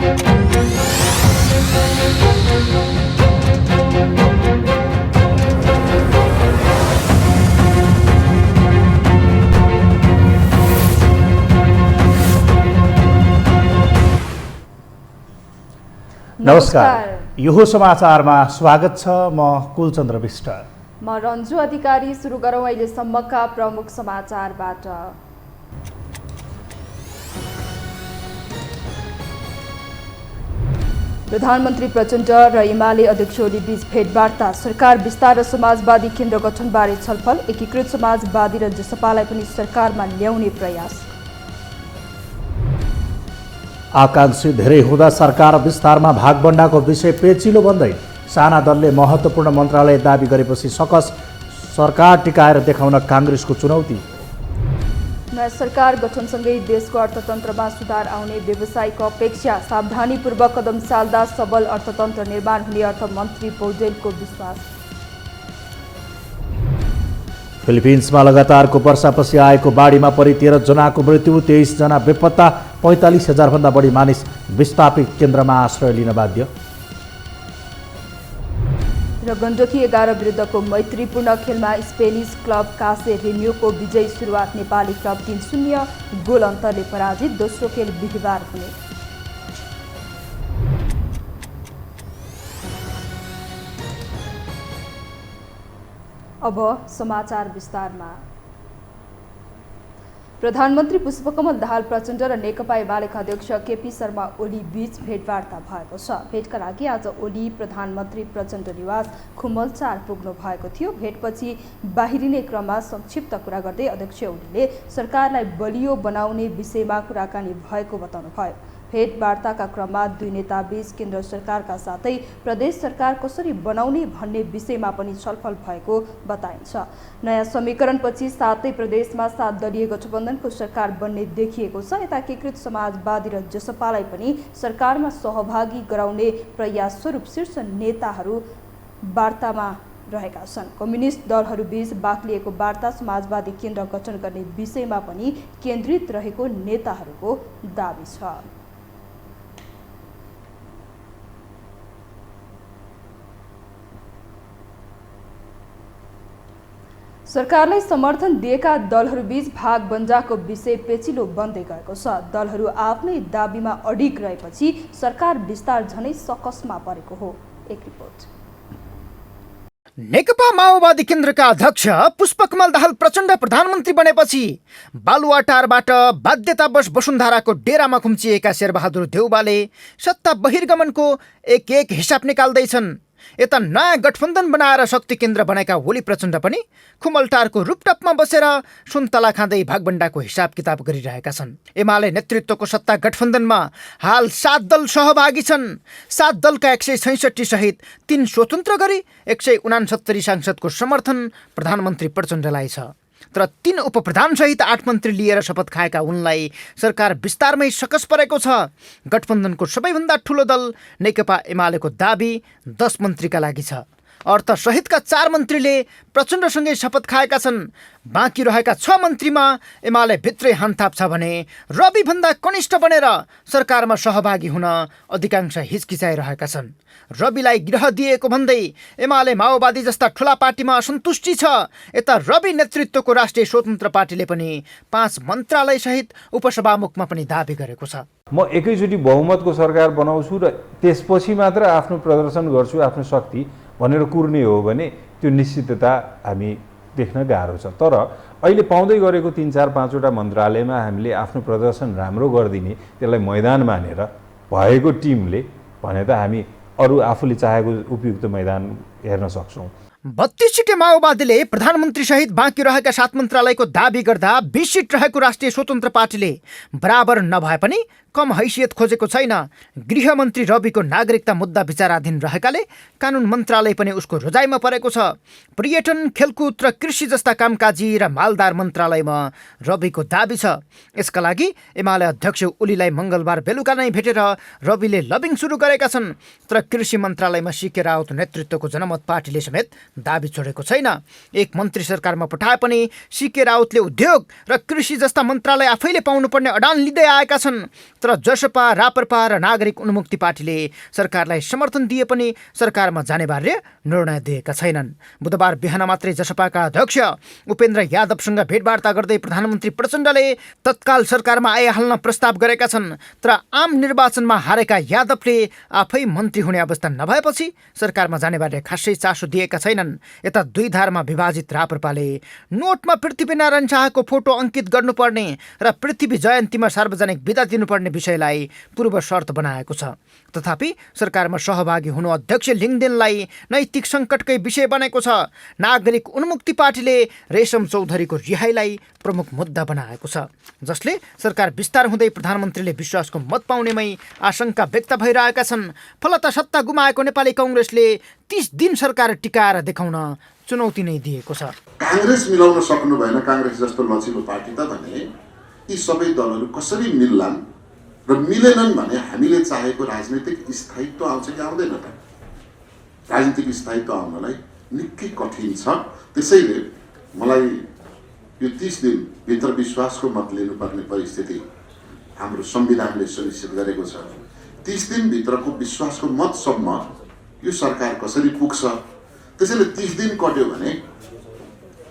नमस्कार, यो समाचारमा स्वागत छ। म कुलचन्द्र विष्ट। म रन्जु अधिकारी। सुरु गरौँ अहिलेसम्मका प्रमुख समाचारबाट। प्रधानमन्त्री प्रचण्ड र एमाले अध्यक्ष ओली बीच भेटवार्ता। सरकार विस्तार र समाजवादी केन्द्र गठनबारे छलफल। एकीकृत समाजवादी र जसपालाई पनि सरकारमा ल्याउने प्रयास। आकांक्षी धेरै हुँदा सरकार विस्तारमा भागबण्डाको विषय पेचिलो बन्दै साना दलले महत्त्वपूर्ण मन्त्रालय दाबी गरेपछि सकस सरकार टिकाएर देखाउन काङ्ग्रेसको चुनौती। नयाँ सरकार गठनसँगै देशको अर्थतन्त्रमा सुधार आउने व्यवसायिक अपेक्षा। सावधानीपूर्वक कदम चाल्दा सबल अर्थतन्त्र निर्माण हुने अर्थमन्त्री पौडेलको विश्वास। फिलिपिन्समा लगातारको वर्षापछि आएको बाढीमा परि 13 जनाको मृत्यु, 23 जना बेपत्ता, 45,000 भन्दा बढी मानिस विस्थापित केन्द्रमा आश्रय लिन बाध्य। र गण्डकी 11 विरुद्धको मैत्रीपूर्ण खेलमा स्पेनिस क्लब कासे रेन्योको विजयी सुरुवात। नेपाली क्लब 3-0 गोल अन्तरले पराजित। दोस्रो खेल बिहिबार हुने। अब समाचार विस्तारमा। प्रधानमन्त्री पुष्पकमल दाहाल प्रचण्ड र नेकपा एमालेका अध्यक्ष केपी शर्मा ओली बीच भेटवार्ता भएको छ। भेटका लागि आज ओली प्रधानमन्त्री प्रचण्ड निवास खुमलचार पुग्नु भएको थियो। भेटपछि बाहिरिने क्रममा संक्षिप्त कुरा गर्दै अध्यक्ष ओलीले सरकारलाई बलियो बनाउने विषयमा कुराकानी भएको बताउनुभयो। भेटवार्ताका क्रममा दुई नेताबीच केन्द्र सरकारका साथै प्रदेश सरकार कसरी बनाउने भन्ने विषयमा पनि छलफल भएको बताइन्छ। नयाँ समीकरणपछि 7 प्रदेशमा 7 दलीय गठबन्धनको सरकार बन्ने देखिएको छ। यता एकीकृत समाजवादी र जसपालाई पनि सरकारमा सहभागी गराउने प्रयास स्वरूप शीर्ष नेताहरू वार्तामा रहेका छन्। कम्युनिस्ट दलहरूबीच बाक्लिएको वार्ता समाजवादी केन्द्र गठन गर्ने विषयमा पनि केन्द्रित रहेको नेताहरूको दाबी छ। सरकारलाई समर्थन दिएका दलहरूबीच भागबण्डाको विषय पेचिलो बन्दै गएको छ। दलहरू आफ्नै दाबीमा अडिग रहेपछि सरकार विस्तार झनै सकसमा परेको हो। एक रिपोर्ट। नेकपा माओवादी केन्द्रका अध्यक्ष पुष्पकमल दाहाल प्रचण्ड प्रधानमन्त्री बनेपछि बालुवाटारबाट बाध्यतावश वसुन्धराको डेरामा खुम्चिएका शेरबहादुर देउवाले सत्ता बहिर्गमनको एक हिसाब निकाल्दैछन्। यता नयाँ गठबन्धन बनाएर शक्ति केन्द्र बनेका ओली प्रचण्ड पनि खुमलटारको रूपटपमा बसेर सुन्तला खाँदै भागबण्डाको हिसाब किताब गरिरहेका छन्। एमाले नेतृत्वको सत्ता गठबन्धनमा हाल 7 दल सहभागी छन्। 7 दलका 166 सहित 3 स्वतन्त्र गरी 169 सांसदको समर्थन प्रधानमन्त्री प्रचण्डलाई छ। तर 3 उपप्रधान सहित 8 मन्त्री लिएर शपथ खाएका उनलाई सरकार विस्तारमै सकस परेको छ। गठबन्धनको सबैभन्दा ठुलो दल नेकपा एमालेको दाबी 10 मन्त्रीका लागि छ। अर्थ सहितका 4 मन्त्रीले प्रचण्डसँगै शपथ खाएका छन्। बाँकी रहेका 6 मन्त्रीमा एमाले भित्रै हानथाप छ भने रविभन्दा कनिष्ठ बनेर सरकारमा सहभागी हुन अधिकांश हिचकिचाइरहेका छन्। रविलाई गृह दिएको भन्दै एमाले माओवादी जस्ता ठुला पार्टीमा असन्तुष्टि छ। यता रवि नेतृत्वको राष्ट्रिय स्वतन्त्र पार्टीले पनि 5 मन्त्रालय सहित उपसभामुखमा पनि दाबी गरेको छ। म एकैचोटि बहुमतको सरकार बनाउँछु र त्यसपछि मात्र आफ्नो प्रदर्शन गर्छु, आफ्नो शक्ति भनेर कुर्ने हो भने त्यो निश्चितता हामी देख्न गाह्रो छ। तर अहिले पाउँदै गरेको 3-4-5वटा मन्त्रालयमा हामीले आफ्नो प्रदर्शन राम्रो गरिदिने, त्यसलाई मैदान मानेर भएको टिमले भने त हामी अरू आफूले चाहेको उपयुक्त मैदान हेर्न सक्छौँ। 32 सिटे माओवादीले प्रधानमन्त्री सहित बाँकी रहेका 7 मन्त्रालयको दाबी गर्दा 20 सिट रहेको राष्ट्रिय स्वतन्त्र पार्टीले बराबर नभए पनि कम हैसियत खोजेको छैन। गृहमन्त्री रविको नागरिकता मुद्दा विचाराधीन रहेकाले कानुन मन्त्रालय पनि उसको रोजाइमा परेको छ। पर्यटन, खेलकुद र कृषि जस्ता कामकाजी र मालदार मन्त्रालयमा रविको दाबी छ। यसका लागि एमाले अध्यक्ष ओलीलाई मङ्गलबार बेलुका नै भेटेर रविले लबिङ सुरु गरेका छन्। तर कृषि मन्त्रालयमा सीके राउत नेतृत्वको जनमत पार्टीले समेत दाबी छोडेको छैन। एक मन्त्री सरकारमा पठाए पनि सीके राउतले उद्योग र कृषि जस्ता मन्त्रालय आफैले पाउनुपर्ने अडान लिँदै आएका छन्। तर जसपा, राप्रपा र नागरिक उन्मुक्ति पार्टीले सरकारलाई समर्थन दिए पनि सरकारमा जाने बारे निर्णय दिएका छैनन्। बुधबार बिहान मात्रै जसपाका अध्यक्ष उपेन्द्र यादवसँग भेटवार्ता गर्दै प्रधानमन्त्री प्रचण्डले तत्काल सरकारमा आइहाल्न प्रस्ताव गरेका छन्। तर आम निर्वाचनमा हारेका यादवले आफै मन्त्री हुने अवस्था नभएपछि सरकारमा जाने बारे खासै चासो दिएका छैनन्। यता दुई धारमा विभाजित राप्रपाले नोटमा पृथ्वीनारायण शाहको फोटो अङ्कित गर्नुपर्ने र पृथ्वी जयन्तीमा सार्वजनिक बिदा दिनुपर्ने विषयलाई पूर्व शर्त बनाएको छ। तथापि सरकारमा सहभागी हुनु अध्यक्ष लिङदेनलाई नैतिक सङ्कटकै विषय बनेको छ। नागरिक उन्मुक्ति पार्टीले रेशम चौधरीको रिहाईलाई प्रमुख मुद्दा बनाएको छ, जसले सरकार विस्तार हुँदै प्रधानमन्त्रीले विश्वासको मत पाउनेमै आशंका व्यक्त भइरहेका छन्। फलत सत्ता गुमाएको नेपाली काङ्ग्रेसले 30 दिन सरकार टिकाएर देखाउन चुनौती नै दिएको छ। काङ्ग्रेस मिलाउन सक्नु भएन, काङ्ग्रेस जस्तो लचिलो पार्टी त भने यी सबै दलहरू कसरी मिल्लान् र मिलेनन् भने हामीले चाहेको राजनीतिक स्थायित्व आउँछ कि आउँदैन त? राजनीतिक स्थायित्व आउनलाई निकै कठिन छ। त्यसैले मलाई यो 30 दिनभित्र विश्वासको मत लिनुपर्ने परिस्थिति हाम्रो संविधानले सुनिश्चित गरेको छ। 30 दिनभित्रको विश्वासको मतसम्म यो सरकार कसरी पुग्छ? त्यसैले 30 दिन कट्यो भने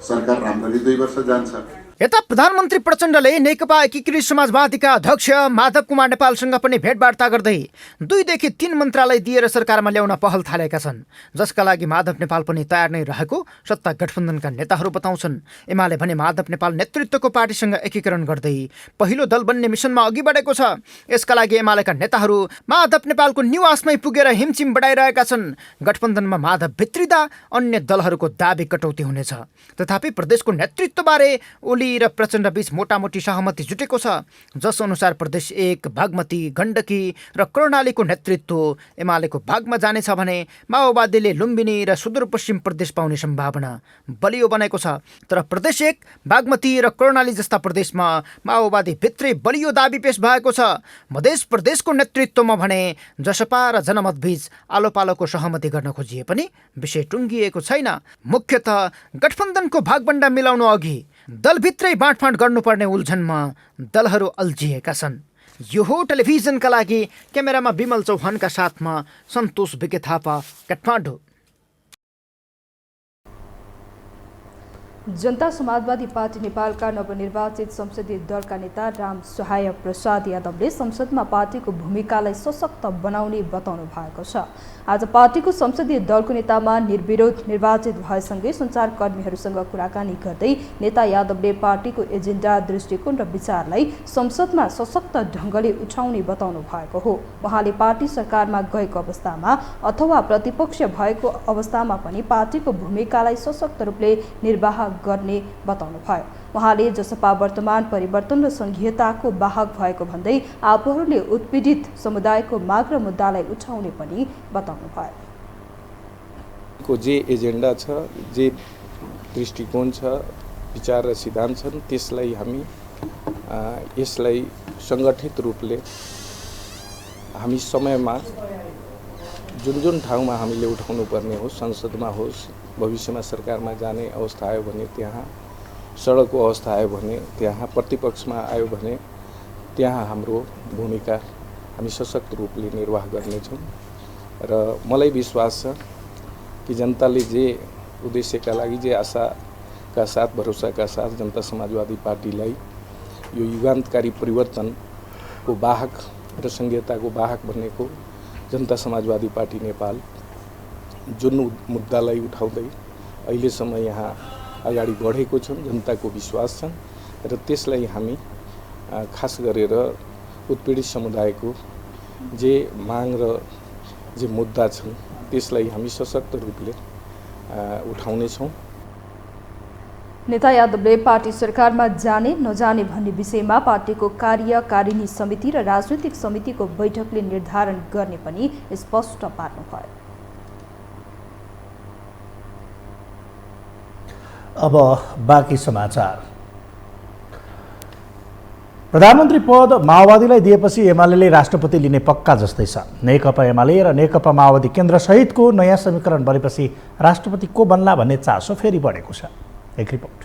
सरकार राम्ररी 2 वर्ष जान्छ। यता प्रधानमन्त्री प्रचण्डले नेकपा एकीकृत समाजवादीका अध्यक्ष माधव कुमार नेपालसँग पनि भेटवार्ता गर्दै 2 देखि 3 मन्त्रालय दिएर सरकारमा ल्याउन पहल थालेका छन्, जसका लागि माधव नेपाल पनि तयार नै रहेको सत्ता गठबन्धनका नेताहरू बताउँछन्। एमाले भने माधव नेपाल नेतृत्वको पार्टीसँग एकीकरण गर्दै पहिलो दल बन्ने मिसनमा अघि बढेको छ। यसका लागि एमालेका नेताहरू माधव नेपालको निवासमै पुगेर हिमचिम बढाइरहेका छन्। गठबन्धनमा माधव भित्रिँदा अन्य दलहरूको दाबी कटौती हुनेछ। तथापि प्रदेशको नेतृत्वबारे ओली र प्रचण्ड बीच मोटामोटी सहमति जुटेको छ, जस अनुसार प्रदेश 1 बागमती, गण्डकी र कर्णालीको नेतृत्व एमालेको भागमा जानेछ भने माओवादीले लुम्बिनी र सुदूरपश्चिम प्रदेश पाउने सम्भावना बलियो बनेको छ। तर प्रदेश 1 बागमती र कर्णाली जस्ता प्रदेशमा माओवादी भित्रै बलियो दाबी पेश भएको छ। मधेस प्रदेशको नेतृत्वमा भने जसपा र जनमत बीच आलोपालोको सहमति गर्न खोजिए पनि विषय टुङ्गिएको छैन। मुख्यतः गठबन्धनको भागबण्डा मिलाउनु अघि दलभित्रै बाँडफाँड गर्नुपर्ने उल्झनमा दलहरू अल्झिएका छन्। यो हो टेलिभिजनका लागि क्यामेरामा विमल चौहानका साथमा सन्तोष बिके थापा, काठमाडौँ। जनता समाजवादी पार्टी नेपालका नवनिर्वाचित संसदीय दलका नेता राम सहाय प्रसाद यादवले संसदमा पार्टीको भूमिकालाई सशक्त बनाउने बताउनु भएको छ। आज पार्टीको संसदीय दलको नेतामा निर्विरोध निर्वाचित भएसँगै सञ्चारकर्मीहरूसँग कुराकानी गर्दै नेता यादवले पार्टीको एजेन्डा, दृष्टिकोण र विचारलाई संसदमा सशक्त ढङ्गले उठाउने बताउनु भएको हो। उहाँले पार्टी सरकारमा गएको अवस्थामा अथवा प्रतिपक्ष भएको अवस्थामा पनि पार्टीको भूमिकालाई सशक्त रूपले निर्वाह गर्ने बताउनु भयो। उहाँले जसपा वर्तमान परिवर्तन र संघीयताको वाहक भएको भन्दै आफूहरूले उत्पीडित समुदायको माग र मुद्दालाई उठाउने पनि बताउनु भयो। को जे एजेन्डा छ, जे दृष्टिकोण छ, विचार र सिद्धान्त छन्, त्यसलाई हामी यसलाई सङ्गठित रूपले हामी समयमा जुन ठाउँमा हामीले उठाउनु पर्ने हो, संसदमा होस्, भविष्यमा सरकारमा जाने अवस्था आयो भने त्यहाँ, सडकको अवस्था आयो भने त्यहाँ, प्रतिपक्षमा आयो भने त्यहाँ हाम्रो भूमिका हामी सशक्त रूपले निर्वाह गर्नेछौँ। र मलाई विश्वास छ कि जनताले जे उद्देश्यका लागि, जे आशाका साथ, भरोसाका साथ जनता समाजवादी पार्टीलाई यो युगान्तकारी परिवर्तनको वाहक र संघीयताको वाहक बनेको जनता समाजवादी पार्टी नेपाल जुन मुद्दालाई उठाउँदै अहिलेसम्म यहाँ अगाडि बढेको छन्, जनताको विश्वास छन् र त्यसलाई हामी खास गरेर उत्पीडित समुदायको जे माग र जे मुद्दा छन् त्यसलाई हामी सशक्त रूपले उठाउनेछौँ। नेता यादवले पार्टी सरकारमा जाने नजाने भन्ने विषयमा पार्टीको कार्यकारिणी समिति र राजनैतिक समितिको बैठकले निर्धारण गर्ने पनि स्पष्ट पार्नुभयो। अब बाँकी समाचार। प्रधानमन्त्री पद माओवादीलाई दिएपछि एमाले राष्ट्रपति लिने पक्का जस्तै छ। नेकपा एमाले र नेकपा माओवादी केन्द्र सहितको नयाँ समीकरण बनेपछि राष्ट्रपति को बन्ला भन्ने चासो फेरि बढेको छ। एक रिपोर्ट।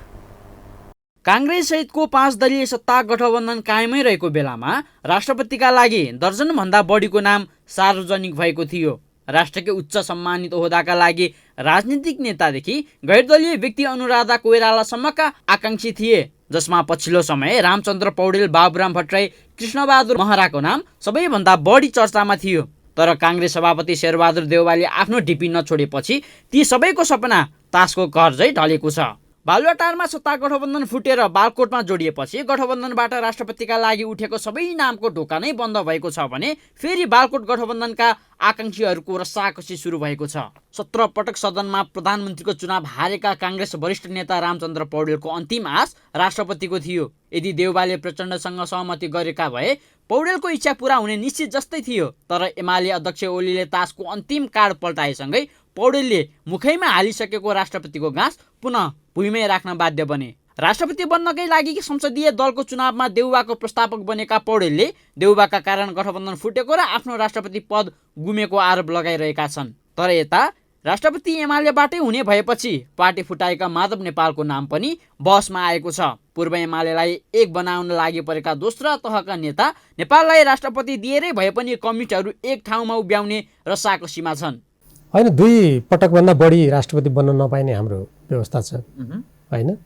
काङ्ग्रेस सहितको 5 दलीय सत्ता गठबन्धन कायमै रहेको बेलामा राष्ट्रपतिका लागि दर्जनभन्दा बढीको नाम सार्वजनिक भएको थियो। राष्ट्रकै उच्च सम्मानित ओहदाका लागि राजनीतिक नेतादेखि गैरदलीय व्यक्ति अनुराधा कोइरालासम्मका आकाङ्क्षी थिए, जसमा पछिल्लो समय रामचन्द्र पौडेल, बाबुराम भट्टराई, कृष्णबहादुर महराको नाम सबैभन्दा बढी चर्चामा थियो। तर काङ्ग्रेस सभापति शेरबहादुर देउवाले आफ्नो ढिपी नछोडेपछि ती सबैको सपना तासको घर झै ढलेको छ। बालुवाटारमा सत्ता गठबन्धन फुटेर बालकोटमा जोडिएपछि गठबन्धनबाट राष्ट्रपतिका लागि उठेको सबै नामको ढोका नै बन्द भएको छ भने फेरि बालकोट गठबन्धनका आकाङ्क्षीहरूको रस्साकसी सुरु भएको छ। 17 पटक सदनमा प्रधानमन्त्रीको चुनाव हारेका काङ्ग्रेस वरिष्ठ नेता रामचन्द्र पौडेलको अन्तिम आश राष्ट्रपतिको थियो। यदि देउवाले प्रचण्डसँग सहमति गरेका भए पौडेलको इच्छा पूरा हुने निश्चित जस्तै थियो। तर एमाले अध्यक्ष ओलीले तासको अन्तिम कार्ड पल्टाएसँगै पौडेलले मुखैमा हालिसकेको राष्ट्रपतिको गाँस पुनः भुइँमै राख्न बाध्य बने। राष्ट्रपति बन्नकै लागि संसदीय दलको चुनावमा देउवाको प्रस्तावक बनेका पौडेलले देउवाका कारण गठबन्धन फुटेको र आफ्नो राष्ट्रपति पद गुमेको आरोप लगाइरहेका छन्। तर यता राष्ट्रपति एमालेबाटै हुने भएपछि पार्टी फुटाएका माधव नेपालको नाम पनि बहसमा आएको छ। पूर्व एमालेलाई एक बनाउन लागि परेका दोस्रो तहका नेता नेपाललाई राष्ट्रपति दिएरै भए पनि कम्युनिस्टहरू एक ठाउँमा उभ्याउने रस्साकसीमा छन्। होइन, 2 पटकभन्दा बढी राष्ट्रपति बन्न नपाइने हाम्रो व्यवस्था छ होइन।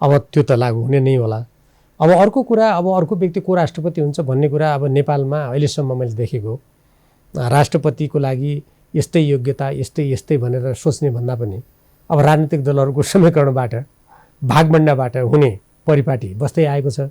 अब त्यो त लागू हुने नै होला। अब अर्को कुरा, अब अर्को व्यक्ति को राष्ट्रपति हुन्छ भन्ने कुरा अब नेपालमा अहिलेसम्म मैले देखेको राष्ट्रपतिको लागि यस्तै योग्यता यस्तै भनेर सोच्ने भन्दा पनि अब राजनीतिक दलहरूको समीकरणबाट भागभण्डाबाट हुने परिपाटी बस्दै आएको छ।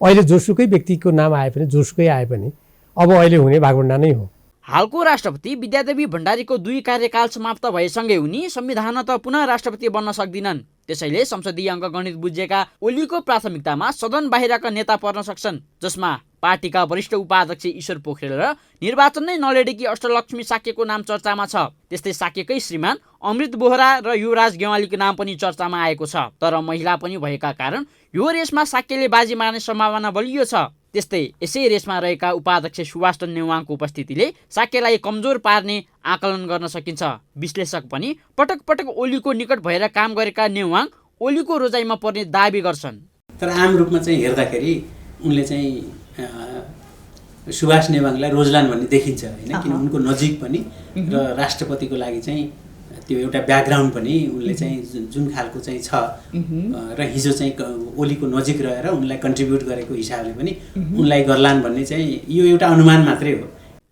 अहिले जोसुकै व्यक्तिको नाम आए पनि जोसुकै आए पनि अब अहिले हुने भागभण्डा नै हो। हालको राष्ट्रपति विद्यादेवी भण्डारीको 2 कार्यकाल समाप्त भएसँगै उनी संविधान त पुनः राष्ट्रपति बन्न सक्दिनन्। त्यसैले संसदीय अङ्कगणित बुझेका ओलीको प्राथमिकतामा सदन बाहिरका नेता पर्न सक्छन्, जसमा पार्टीका वरिष्ठ उपाध्यक्ष ईश्वर पोखरेल र निर्वाचन नै नलडेकी अष्टलक्ष्मी साक्यको नाम चर्चामा छ। त्यस्तै साक्यकै श्रीमान अमृत बोहरा र युवराज गेवालीको नाम पनि चर्चामा आएको छ। तर महिला पनि भएका कारण यो रेसमा साक्यले बाजी मार्ने सम्भावना बलियो छ। त्यस्तै यसै रेसमा रहेका उपाध्यक्ष सुभाष नेवाङको उपस्थितिले साक्यलाई कमजोर पार्ने आकलन गर्न सकिन्छ। विश्लेषक पनि पटक पटक ओलीको निकट भएर काम गरेका नेवाङ ओलीको रोजाइमा पर्ने दाबी गर्छन्। तर आम रूपमा चाहिँ हेर्दाखेरि उनले चाहिँ सुभाष नेवाङलाई रोजलान भन्ने देखिन्छ होइन, किन उनको नजिक पनि र राष्ट्रपतिको लागि चाहिँ त्यो एउटा ब्याकग्राउन्ड पनि उनले चाहिँ जुन खालको चाहिँ छ र हिजो चाहिँ ओलीको नजिक रहेर उनलाई कन्ट्रिब्युट गरेको हिसाबले पनि उनलाई गर्लान् भन्ने चाहिँ यो एउटा अनुमान मात्रै हो।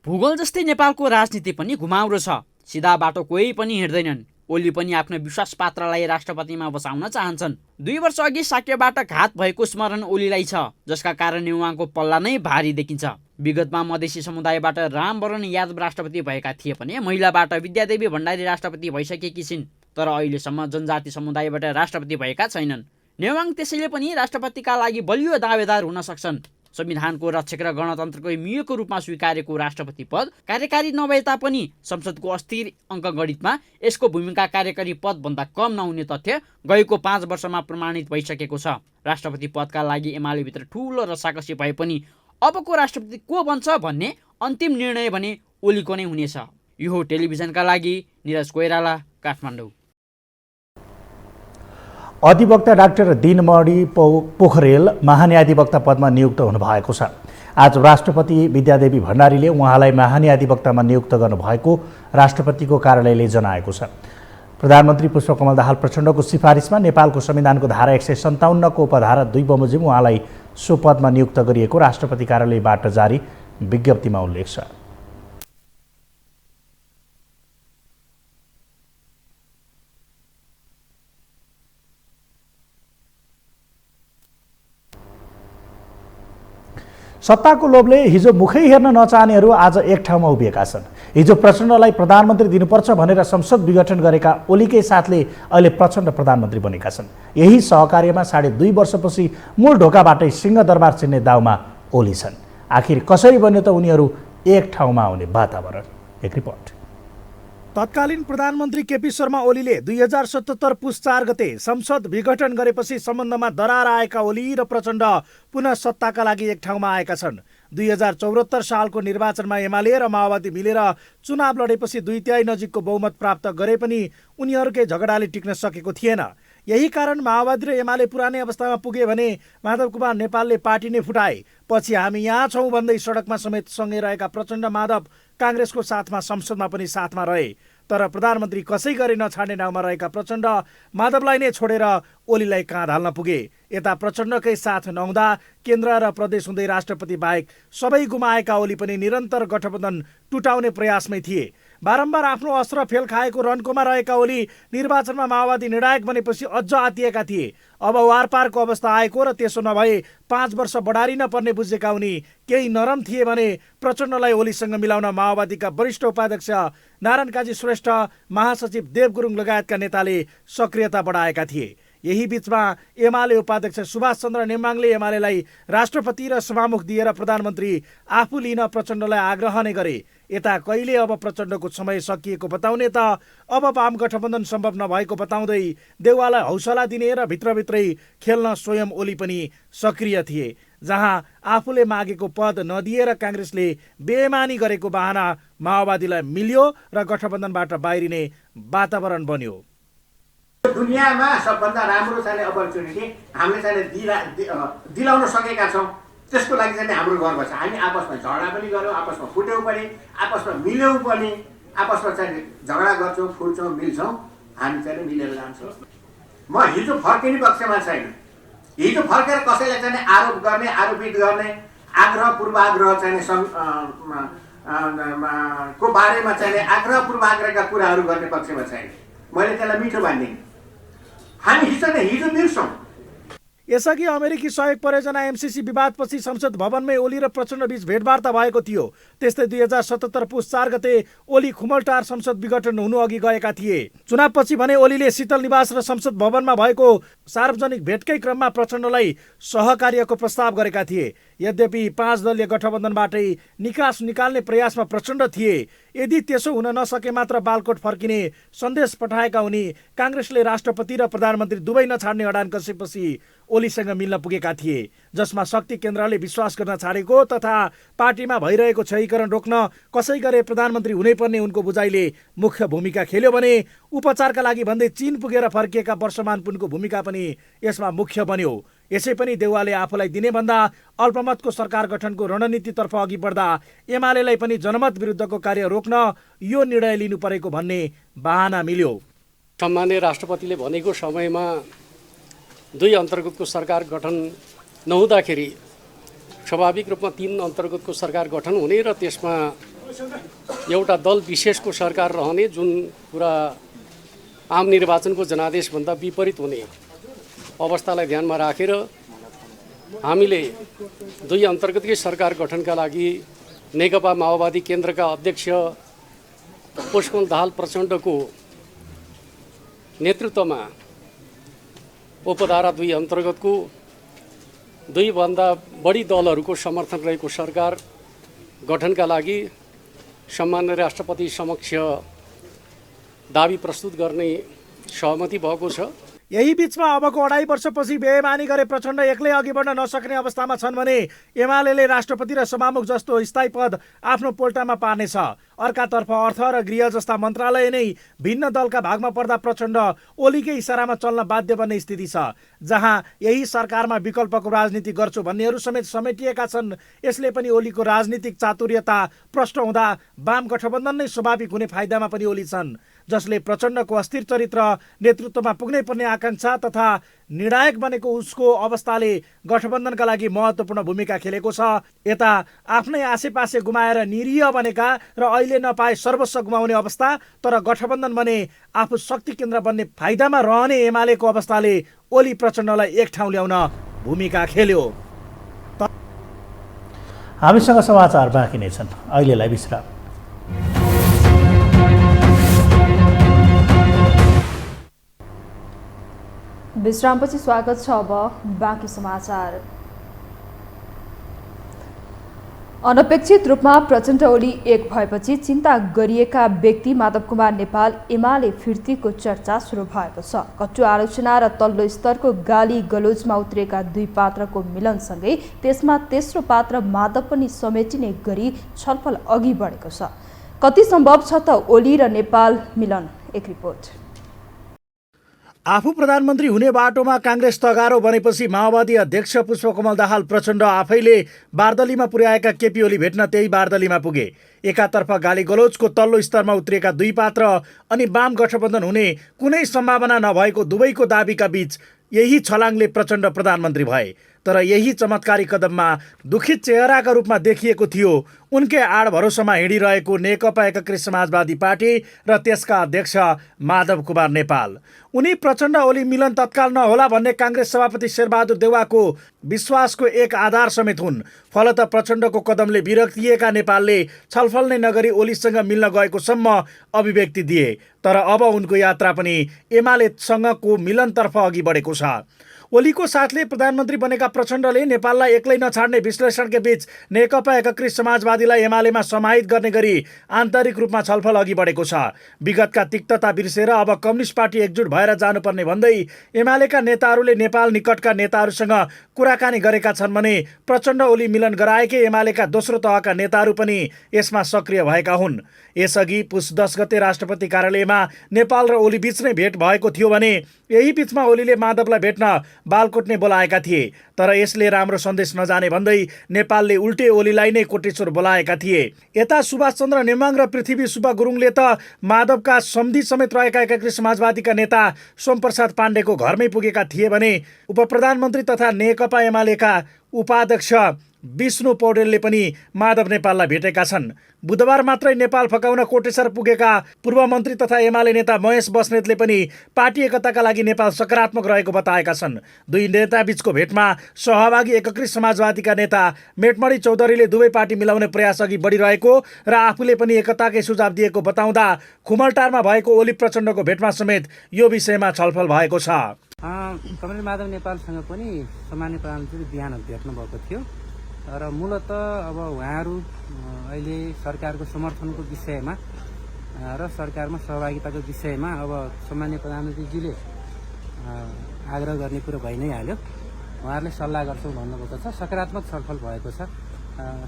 भूगोल जस्तै नेपालको राजनीति पनि घुमाउरो छ। सिधा बाटो कोही पनि हिँड्दैनन्। ओली पनि आफ्नो विश्वास पात्रलाई राष्ट्रपतिमा बसाउन चाहन्छन्। 2 वर्ष अघि साक्यबाट घात भएको स्मरण ओलीलाई छ, जसका कारण नेवाङको पल्ला नै भारी देखिन्छ। विगतमा मधेसी समुदायबाट रामवरण यादव राष्ट्रपति भएका थिए भने महिलाबाट विद्यादेवी भण्डारी राष्ट्रपति भइसकेकी छिन्। तर अहिलेसम्म जनजाति समुदायबाट राष्ट्रपति भएका छैनन्। नेवाङ त्यसैले पनि राष्ट्रपतिका लागि बलियो दावेदार हुन सक्छन्। संविधानको रक्षक र गणतन्त्रको मियोको रूपमा स्वीकारेको राष्ट्रपति पद कार्यकारी नभए तापनि संसदको अस्थिर अङ्कगणितमा यसको भूमिका कार्यकारी पदभन्दा कम नहुने तथ्य गएको 5 वर्षमा प्रमाणित भइसकेको छ। राष्ट्रपति पदका लागि एमालेभित्र ठूलो रसाकसी भए पनि अबको राष्ट्रपति को बन्छ भन्ने अन्तिम निर्णय भने ओलीको नै हुनेछ। यो टेलिभिजनका लागि निरज कोइराला, काठमाडौँ। अधिवक्ता डाक्टर दिनमणि पोखरेल महान्यायाधिवक्ता पदमा नियुक्त हुनुभएको छ। आज राष्ट्रपति विद्यादेवी भण्डारीले उहाँलाई महान्यायाधिवक्तामा नियुक्त गर्नुभएको राष्ट्रपतिको कार्यालयले जनाएको छ। प्रधानमन्त्री पुष्पकमल दाहाल प्रचण्डको सिफारिसमा नेपालको संविधानको धारा 157 को उपधारा 2 बमोजिम उहाँलाई सो पदमा नियुक्त गरिएको राष्ट्रपति कार्यालयबाट जारी विज्ञप्तिमा उल्लेख छ। सत्ताको लोभले हिजो मुखै हेर्न नचाहनेहरू आज एक ठाउँमा उभिएका छन्। हिजो प्रचण्डलाई प्रधानमन्त्री दिनुपर्छ भनेर संसद विघटन गरेका ओलीकै साथले अहिले प्रचण्ड प्रधानमन्त्री बनेका छन्। यही सहकार्यमा 2.5 वर्षपछि मूल ढोकाबाटै सिंहदरबार चिन्ने दाउमा ओली छन्। आखिर कसरी बन्यो त उनीहरू एक ठाउँमा आउने वातावरण? एक रिपोर्ट। तत्कालीन प्रधानमन्त्री केपी शर्मा ओलीले 2077 पुस 4 गते संसद विघटन गरेपछि सम्बन्धमा दरार आएका ओली र प्रचण्ड पुनः सत्ताका लागि एक ठाउँमा आएका छन्। 2074 सालको निर्वाचनमा एमाले र माओवादी मिलेर चुनाव लडेपछि 2/3 नजिकको बहुमत प्राप्त गरे पनि उनीहरूकै झगडाले टिक्न सकेको थिएन। यही कारण माओवादी र एमाले पुरानै अवस्थामा पुगे भने माधव कुमार नेपालले पार्टी नै फुटाए। पछि हामी यहाँ छौँ भन्दै सडकमा समेत सँगै रहेका प्रचण्ड माधव काङ्ग्रेसको साथमा संसदमा पनि साथमा रहे। तर प्रधानमन्त्री कसै गरी नछाड्ने नाउँमा रहेका प्रचण्ड माधवलाई नै छोडेर ओलीलाई काँध हाल्न पुगे। यता प्रचण्डकै साथ नहुँदा केन्द्र र प्रदेश हुँदै राष्ट्रपति बाहेक सबै गुमाएका ओली पनि निरन्तर गठबन्धन टुटाउने प्रयासमै थिए। बारम्बार आफ्नो अस्त्र फेल खाएको रन्कोमा रहेका ओली निर्वाचनमा माओवादी निर्णायक बनेपछि अझ आतिएका थिए। अब वारपारको अवस्था आएको र त्यसो नभए 5 वर्ष बढारिन पर्ने बुझेका उनी केही नरम थिए भने प्रचण्डलाई ओलीसँग मिलाउन माओवादीका वरिष्ठ उपाध्यक्ष नारायण काजी श्रेष्ठ, महासचिव देव गुरुङ लगायतका नेताले सक्रियता बढाएका थिए। यही बीचमा एमाले उपाध्यक्ष सुभाष चन्द्र नेमाङले एमालेलाई राष्ट्रपति र सभामुख दिएर प्रधानमन्त्री आफू लिन प्रचण्डलाई आग्रह नै गरे। यता कहिले अब प्रचण्डको समय सकिएको बताउने त अब वाम गठबन्धन सम्भव नभएको बताउँदै देउवालाई हौसला दिने र भित्रभित्रै खेल्न स्वयं ओली पनि सक्रिय थिए। जहाँ आफूले मागेको पद नदिएर काङ्ग्रेसले बेमानी गरेको बहाना माओवादीलाई मिल्यो र गठबन्धनबाट बाहिरिने वातावरण बन्यो। दुनियाँमा सबभन्दा राम्रो चाहिँ अपर्च्युनिटी हामीले चाहिँ दिलाउन सकेका छौँ। त्यसको लागि चाहिँ हाम्रो गर्व छ। हामी आपसमा झगडा पनि गऱ्यौँ, आपसमा फुट्यौँ पनि, आपसमा मिल्यौँ पनि, आपसमा चाहिँ झगडा गर्छौँ, फुट्छौँ, मिल्छौँ, हामी चाहिँ मिलेर जान्छौँ। म हिजो फर्किने पक्षमा छैन। हिजो फर्केर कसैलाई चाहिँ आरोप गर्ने, आरोपित गर्ने, आग्रह पूर्वाग्रह चाहिँ को बारेमा चाहिँ आग्रह पूर्वाग्रहका कुराहरू गर्ने पक्षमा छैन। मैले त्यसलाई मिठो भन्दिनँ। हामी हिजो बिर्सौँ। यसअघि अमेरिकी सहयोग परियोजना एमसिसी विवादपछि संसद भवनमै ओली र प्रचण्ड बीच भेटवार्ता भएको थियो। त्यस्तै 2077 पुस 4 गते ओली खुमलटार संसद विघटन हुनु अघि गएका थिए। चुनावपछि भने ओलीले शीतल निवास र संसद भवनमा भएको सार्वजनिक भेटकै क्रममा प्रचण्डलाई सहकार्यको प्रस्ताव गरेका थिए। यद्यपि 5 दलीय गठबन्धनबाटै निकास निकाल्ने प्रयासमा प्रचण्ड थिए। यदि त्यसो हुन नसके मात्र बालकोट फर्किने सन्देश पठाएका उनी काङ्ग्रेसले राष्ट्रपति र प्रधानमन्त्री दुवै नछाड्ने अडान कसेपछि ओलीसँग मिल्न पुगेका थिए, जसमा शक्ति केन्द्रले विश्वास गर्न छाडेको तथा पार्टीमा भइरहेको क्षयीकरण रोक्न कसै गरे प्रधानमन्त्री हुनैपर्ने उनको बुझाइले मुख्य भूमिका खेल्यो भने उपचारका लागि भन्दै चीन पुगेर फर्किएका वर्षमान पुनको भूमिका पनि यसमा मुख्य बन्यो। यसै पनि देउवाले आफूलाई दिने भन्दा अल्पमतको सरकार गठनको रणनीतितर्फ अघि बढ्दा एमालेलाई पनि जनमत विरुद्धको कार्य रोक्न यो निर्णय लिनु परेको भन्ने बहाना मिल्यो। सम्माननीय राष्ट्रपतिले भनेको समयमा 2 अन्तर्गतको सरकार गठन नहुँदाखेरि स्वाभाविक रूपमा 3 अन्तर्गतको सरकार गठन हुने र त्यसमा एउटा दल विशेषको सरकार रहने, जुन कुरा आम निर्वाचनको जनादेशभन्दा विपरीत हुने अवस्थालाई ध्यानमा राखेर हामीले 2 अन्तर्गतकै सरकार गठनका लागि नेकपा माओवादी केन्द्रका अध्यक्ष पुष्पकमल दाहाल प्रचण्डको नेतृत्वमा उपधारा 2 अन्तर्गतको 2 भन्दा बढी दलहरूको समर्थन रहेको सरकार गठनका लागि सम्माननीय राष्ट्रपति समक्ष दाबी प्रस्तुत गर्ने सहमति भएको छ। यही बीचमा अबको 2.5 वर्षपछि बेमानी गरे प्रचण्ड एक्लै अघि बढ्न नसक्ने अवस्थामा छन् भने एमाले राष्ट्रपति र सभामुख जस्तो स्थायी पद आफ्नो पोल्टामा पार्नेछ। अर्कातर्फ अर्थ र गृह जस्ता मन्त्रालय नै भिन्न दलका भागमा पर्दा प्रचण्ड ओलीकै इसारामा चल्न बाध्य बन्ने स्थिति छ, जहाँ यही सरकारमा विकल्पको राजनीति गर्छु भन्नेहरू समेत समेटिएका छन्। यसले पनि ओलीको राजनीतिक चातुर्यता प्रष्ट हुँदा वाम गठबन्धन नै स्वाभाविक हुने फाइदामा पनि ओली छन्, जसले प्रचण्डको अस्थिर चरित्र नेतृत्वमा पुग्नै पर्ने आकांक्षा तथा निर्णायक बनेको उसको अवस्थाले गठबन्धनका लागि महत्त्वपूर्ण भूमिका खेलेको छ। यता आफ्नै आसेपासे गुमाएर निरीह बनेका र अहिले नपाए सर्वस्व गुमाउने अवस्था, तर गठबन्धन बने आफू शक्ति केन्द्र बन्ने फाइदामा रहने एमालेको अवस्थाले ओली प्रचण्डलाई एक ठाउँ ल्याउन भूमिका खेल्यो। हामीसँग समाचार बाँकी नै छन्, अहिलेलाई विश्राम। विश्रामपछि स्वागत छ। अब बाँकी समाचार। अनपेक्षित रूपमा प्रचण्ड ओली एक भएपछि चिन्ता गरिएका व्यक्ति माधव कुमार नेपाल एमाले फिर्तीको चर्चा सुरु भएको छ। कटु आलोचना र तल्लो स्तरको गाली गलोजमा उत्रेका दुई पात्रको मिलनसँगै त्यसमा तेस्रो पात्र माधव पनि समेटिने गरी छलफल अघि बढेको छ। कति सम्भव छ त ओली र नेपाल मिलन? एक रिपोर्ट। आफू प्रधानमन्त्री हुने बाटोमा काङ्ग्रेस तगारो बनेपछि माओवादी अध्यक्ष पुष्पकमल दाहाल प्रचण्ड आफैले बारदलीमा पुर्याएका केपी ओली भेट्न त्यही बारदलीमा पुगे। एकातर्फ गाली गलोचको तल्लो स्तरमा उत्रिएका दुई पात्र अनि वाम गठबन्धन हुने कुनै सम्भावना नभएको दुवैको दाबीका बीच यही छलाङले प्रचण्ड प्रधानमन्त्री भए। तर यही चमत्कारी कदममा दुखित चेहराका रूपमा देखिएको थियो उनकै आड भरोसामा हिँडिरहेको नेकपा एकीकृत समाजवादी पार्टी र त्यसका अध्यक्ष माधव कुमार नेपाल। उनी प्रचण्ड ओली मिलन तत्काल नहोला भन्ने काङ्ग्रेस सभापति शेरबहादुर देउवाको विश्वासको एक आधार समेत हुन्। फलत प्रचण्डको कदमले विरक्तिएका नेपालले छलफल नै नगरी ओलीसँग मिल्न गएको सम्म अभिव्यक्ति दिए। तर अब उनको यात्रा पनि एमालेसँगको मिलनतर्फ अघि बढेको छ। ओलीको साथले प्रधानमन्त्री बनेका प्रचण्डले नेपाललाई एक्लै नछाड्ने विश्लेषणकै बीच नेकपा एकीकृत समाजवादीलाई एमालेमा समाहित गर्ने गरी आन्तरिक रूपमा छलफल अघि बढेको छ। विगतका तिक्तता बिर्सेर अब कम्युनिस्ट पार्टी एकजुट भएर जानुपर्ने भन्दै एमालेका नेताहरूले नेपाल निकटका नेताहरूसँग कुराकानी गरेका छन् भने प्रचण्ड ओली मिलन गराएकै एमालेका दोस्रो तहका नेताहरू पनि यसमा सक्रिय भएका हुन्। यसअघि पुस 10 गते राष्ट्रपति कार्यालयमा नेपाल र ओली बीच नै भेट भएको थियो भने यही बीचमा ओलीले माधवलाई भेट्न बालकोट नै बोलाएका थिए। तर यसले राम्रो सन्देश नजाने भन्दै नेपालले उल्टे ओलीलाई नै कोटेश्वर बोलाएका थिए। यता सुभाष चन्द्र नेमाङ र पृथ्वी सुब्बा गुरुङले त माधवका सम्धि समेत रहेका एकीकृत समाजवादीका नेता सोमप्रसाद पाण्डेको घरमै पुगेका थिए भने उपप्रधानमन्त्री तथा नेकपा एमालेका उपाध्यक्ष विष्णु पौडेलले पनि माधव नेपाललाई भेटेका छन्। बुधबार मात्रै नेपाल फकाउन कोटेश्वर पुगेका पूर्व मन्त्री तथा एमाले नेता महेश बस्नेतले पनि पार्टी एकताका लागि नेपाल सकारात्मक रहेको बताएका छन्। दुई नेताबीचको भेटमा सहभागी एकीकृत समाजवादीका नेता मेटमणि चौधरीले दुवै पार्टी मिलाउने प्रयास अघि बढिरहेको र आफूले पनि एकताकै सुझाव दिएको बताउँदा खुमलटारमा भएको ओली प्रचण्डको भेटमा समेत यो विषयमा छलफल भएको छ। कमरेड माधव नेपालसँग पनि सामान्य प्रधानमन्त्री बिहान भेट्नु भएको थियो र मूलत अब उहाँहरू अहिले सरकारको समर्थनको विषयमा र सरकारमा सहभागिताको विषयमा अब सामान्य प्रधानमन्त्रीजीले आग्रह गर्ने कुरो भइ नै हाल्यो। उहाँहरूले सल्लाह गर्छौँ भन्नुभएको छ। सकारात्मक छलफल भएको छ।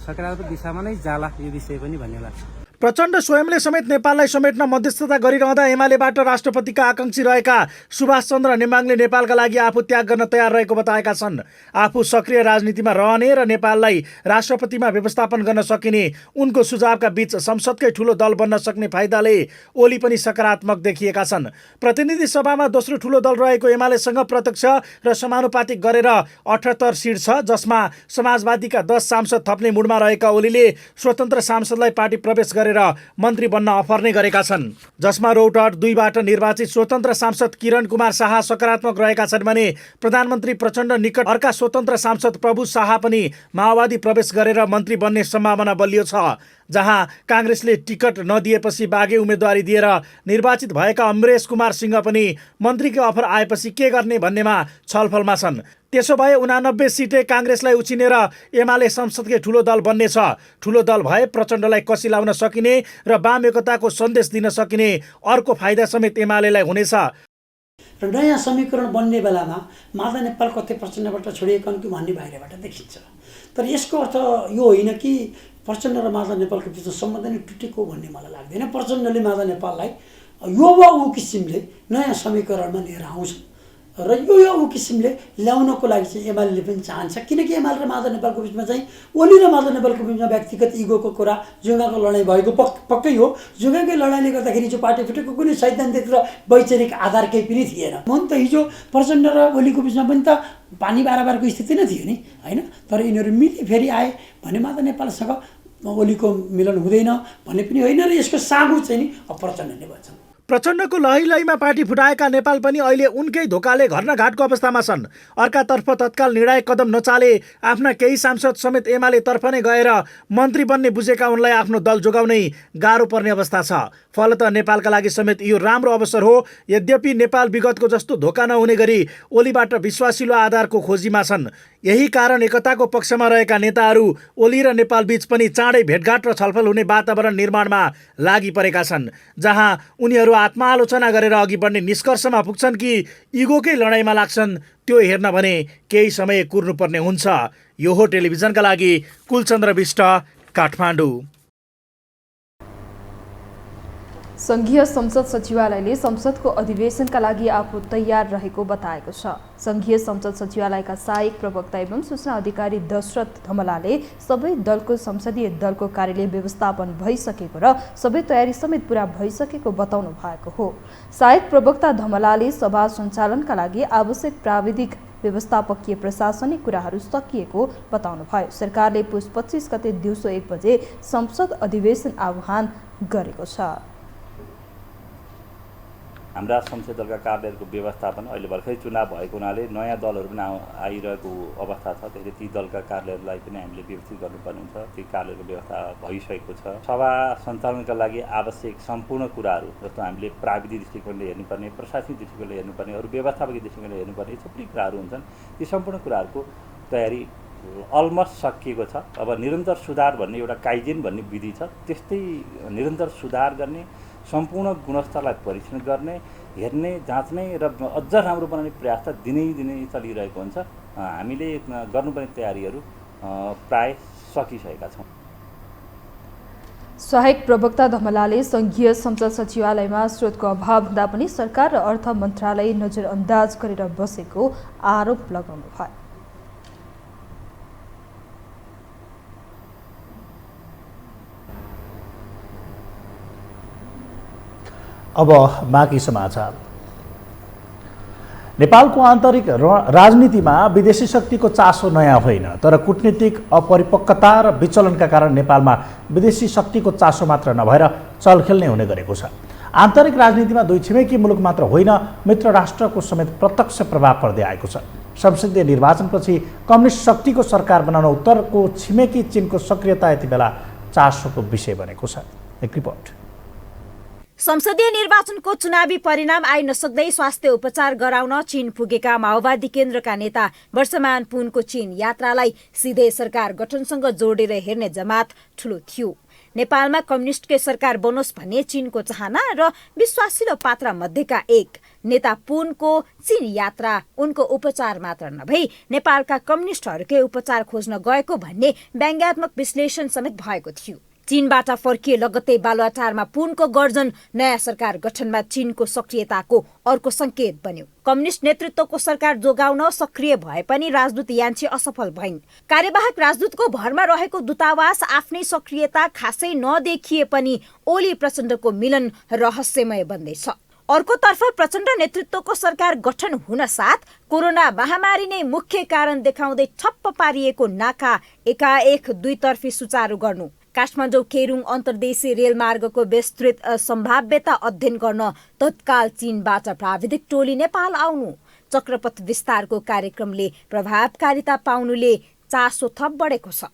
सकारात्मक दिशामा नै जाला यो विषय पनि भन्ने लाग्छ। प्रचण्ड स्वयंले समेत नेपाललाई समेट्न मध्यस्थता गरिरहँदा एमालेबाट राष्ट्रपतिका आकांक्षी रहेका सुभाष चन्द्र नेमाङले नेपालका लागि आफू त्याग गर्न तयार रहेको बताएका छन्। आफू सक्रिय राजनीतिमा रहने र नेपाललाई राष्ट्रपतिमा व्यवस्थापन गर्न सकिने उनको सुझावका बीच संसदकै ठूलो दल बन्न सक्ने फाइदाले ओली पनि सकारात्मक देखिएका छन्। प्रतिनिधि सभामा दोस्रो ठूलो दल रहेको एमालेसँग प्रत्यक्ष र समानुपातिक गरेर 78 सिट छ, जसमा समाजवादीका 10 सांसद थप्ने मुडमा रहेका ओलीले स्वतन्त्र सांसदलाई पार्टी प्रवेश गरेर मन्त्री बन्न अफर नै गरेका छन्, जसमा रौतहट 2 बाट निर्वाचित स्वतन्त्र सांसद किरण कुमार शाह सकारात्मक रहेका छन् भने प्रधानमन्त्री प्रचण्ड निकट अर्का स्वतन्त्र सांसद प्रभु शाह पनि माओवादी प्रवेश गरेर मन्त्री बन्ने सम्भावना बलियो छ। जहाँ काङ्ग्रेसले टिकट नदिएपछि बागे उम्मेदवारी दिएर निर्वाचित भएका अमरेश कुमार सिंह पनि मन्त्रीको अफर आएपछि के गर्ने भन्नेमा छलफलमा छन्। त्यसो भए 89 सिटै काङ्ग्रेसलाई उछिनेर एमाले संसदकै ठूलो दल बन्नेछ। ठूलो दल भए प्रचण्डलाई कसी लाउन सकिने र वाम एकताको सन्देश दिन सकिने अर्को फाइदा समेत एमालेलाई हुनेछ। र नयाँ समीकरण बन्ने बेलामा माधव नेपाल कतै प्रचण्डबाट छोडिएको कि भन्ने बाहिरबाट देखिन्छ। तर यसको अर्थ यो होइन कि प्रचण्ड र माधव नेपालको बिचमा सम्बन्ध नै टुटेको भन्ने मलाई लाग्दैन। प्रचण्डले माधव नेपाललाई यो वा ऊ किसिमले नयाँ समीकरणमा लिएर आउँछ र यो ऊ किसिमले ल्याउनको लागि चाहिँ एमाले पनि चाहन्छ। किनकि एमाले र माधव नेपालको बिचमा चाहिँ ओली र माधव नेपालको बिचमा व्यक्तिगत इगोको कुरा, जुङ्गाको लडाइँ भएको पक्कै हो। जुङ्गाकै लडाइँले गर्दाखेरि जो पार्टी फुटेको कुनै सैद्धान्तिक र वैचारिक आधार केही पनि थिएन। मन त हिजो प्रचण्ड र ओलीको बिचमा पनि त पानी बाराबारको स्थिति नै थियो नि, होइन? तर यिनीहरू मिली फेरि आए भने माधव नेपालसँग ओलीको मिलन हुँदैन भन्ने पनि होइन र यसको सागु चाहिँ नि प्रचण्ड नै भन्छ। प्रचण्डको लहीमा पार्टी फुटाएका नेपाल पनि अहिले उनकै धोकाले घर न घाटको अवस्थामा छन्। अर्कातर्फ तत्काल निर्णायक कदम नचाले आफ्ना केही सांसद समेत एमाले तर्फ नै गएर मन्त्री बन्ने बुझेका उनलाई आफ्नो दल जोगाउनै गाह्रो पर्ने अवस्था छ। फलत नेपालका लागि समेत यो राम्रो अवसर हो। यद्यपि नेपाल विगतको जस्तो धोका नहुने गरी ओलीबाट विश्वासिलो आधारको खोजीमा छन्। यही कारण एकताको पक्षमा रहेका नेताहरू ओली र नेपाल बीच पनि चाँडै भेटघाट र छलफल हुने वातावरण निर्माणमा लागि परेका छन्, जहाँ उनीहरू आत्मालोचना गरेर अघि बढ्ने निष्कर्षमा पुग्छन् कि इगोकै लडाइँमा लाग्छन्, त्यो हेर्न भने केही समय कुर्नुपर्ने हुन्छ। यो हो टेलिभिजनका लागि कुलचन्द्र विष्ट, काठमाडौँ। सङ्घीय संसद सचिवालयले संसदको अधिवेशनका लागि आफू तयार रहेको बताएको छ। सङ्घीय संसद सचिवालयका सहायक प्रवक्ता एवं सूचना अधिकारी दशरथ धमलाले सबै दलको संसदीय दलको कार्यालय व्यवस्थापन भइसकेको र सबै तयारी समेत पुरा भइसकेको बताउनु भएको हो। सहायक प्रवक्ता धमलाले सभा सञ्चालनका लागि आवश्यक प्राविधिक व्यवस्थापकीय प्रशासनिक कुराहरू सकिएको बताउनुभयो। सरकारले पुस 25 गते दिउँसो 1 बजे संसद अधिवेशन आह्वान गरेको छ। हाम्रा संसदीय दलका कार्यालयको व्यवस्थापन अहिले भर्खरै चुनाव भएको हुनाले नयाँ दलहरू पनि आइरहेको अवस्था छ। त्यसले ती दलका कार्यालयलाई पनि हामीले व्यवस्थित गर्नुपर्ने हुन्छ। ती कार्यालयको व्यवस्था भइसकेको छ। सभा सञ्चालनका लागि आवश्यक सम्पूर्ण कुराहरू जस्तो हामीले प्राविधिक दृष्टिकोणले हेर्नुपर्ने, प्रशासनिक दृष्टिकोणले हेर्नुपर्ने, अरू व्यवस्थापकीय दृष्टिकोणले हेर्नुपर्ने, यी थुप्रै कुराहरू हुन्छन्। ती सम्पूर्ण कुराहरूको तयारी अलमोस्ट सकिएको छ। अब निरन्तर सुधार भन्ने एउटा काइजेन भन्ने विधि छ, त्यस्तै निरन्तर सुधार गर्ने, सम्पूर्ण गुणस्तरलाई परीक्षण गर्ने, हेर्ने, जाँच्ने र अझ राम्रो बनाउने प्रयास त दिनै चलिरहेको हुन्छ। हामीले गर्नुपर्ने तयारीहरू प्राय सकिसकेका छौँ। सहायक प्रवक्ता धमलाले सङ्घीय संसद सचिवालयमा स्रोतको अभाव हुँदा पनि सरकार र अर्थ मन्त्रालय नजरअन्दाज गरेर बसेको आरोप लगाउनु भयो। अब बाँकी समाचार। नेपालको आन्तरिक राजनीतिमा विदेशी शक्तिको चासो नयाँ होइन, तर कूटनीतिक अपरिपक्वता र विचलनका कारण नेपालमा विदेशी शक्तिको चासो मात्र नभएर चलखेल नै हुने गरेको छ। आन्तरिक राजनीतिमा दुई छिमेकी मुलुक मात्र होइन, मित्र राष्ट्रको समेत प्रत्यक्ष प्रभाव पर्दै आएको छ। संसदीय निर्वाचनपछि कम्युनिस्ट शक्तिको सरकार बनाउन उत्तरको छिमेकी चीनको सक्रियता यति बेला चासोको विषय बनेको छ। एक रिपोर्ट। संसदीय निर्वाचनको चुनावी परिणाम आइ नसक्दै स्वास्थ्य उपचार गराउन चीन पुगेका माओवादी केन्द्रका नेता वर्षमान पुनको चीन यात्रालाई सिधै सरकार गठनसँग जोडेर हेर्ने जमात ठूलो थियो। नेपालमा कम्युनिस्टकै सरकार बनोस् भन्ने चीनको चाहना र विश्वासिलो पात्र मध्येका एक नेता पुनको चीन यात्रा उनको उपचार मात्र नभई नेपालका कम्युनिस्टहरूकै उपचार खोज्न गएको भन्ने व्यङ्ग्यात्मक विश्लेषण समेत भएको थियो। चीनबाट फर्किए लगत्तै बालुवाटारमा पुनको गर्जन नयाँ सरकार गठनमा चीनको सक्रियताको अर्को संकेत बन्यो। कम्युनिस्ट नेतृत्वको सरकार जोगाउन सक्रिय भए पनि राजदूत यान्छी असफल भइन्। कार्यवाहक राजदूतको भरमा रहेको दूतावास आफ्नै सक्रियता खासै नदेखिए पनि ओली प्रचण्डको मिलन रहस्यमय बन्दैछ। अर्कोतर्फ प्रचण्ड नेतृत्वको सरकार गठन हुन साथ कोरोना महामारी नै मुख्य कारण देखाउँदै ठप्प पारिएको नाका एकाएक दुईतर्फी सुचारू गर्नु, काठमाडौँ केरुङ अन्तर्देशीय रेलमार्गको विस्तृत सम्भाव्यता अध्ययन गर्न तत्काल चीनबाट प्राविधिक टोली नेपाल आउनु, चक्रपथ विस्तारको कार्यक्रमले प्रभावकारिता पाउनुले चासो थप बढेको छ।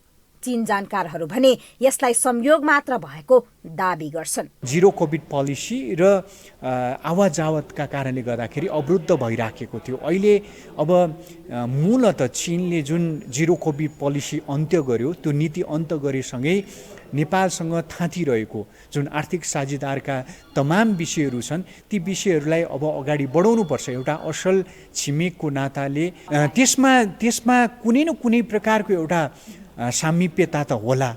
चीन जानकारहरू भने यसलाई संयोग मात्र भएको दाबी गर्छन्। जिरो कोभिड पोलिसी र आवाजावतका कारणले गर्दाखेरि अवरुद्ध भइराखेको थियो। अहिले अब मूलत चीनले जुन जिरो कोभिड पोलिसी अन्त्य गर्यो, त्यो नीति अन्त्य गरेसँगै नेपालसँग थाँतिरहेको जुन आर्थिक साझेदारका तमाम विषयहरू छन्, ती विषयहरूलाई अब अगाडि बढाउनुपर्छ। एउटा असल छिमेकको नाताले त्यसमा कुनै न कुनै प्रकारको एउटा सामिप्यता त होला,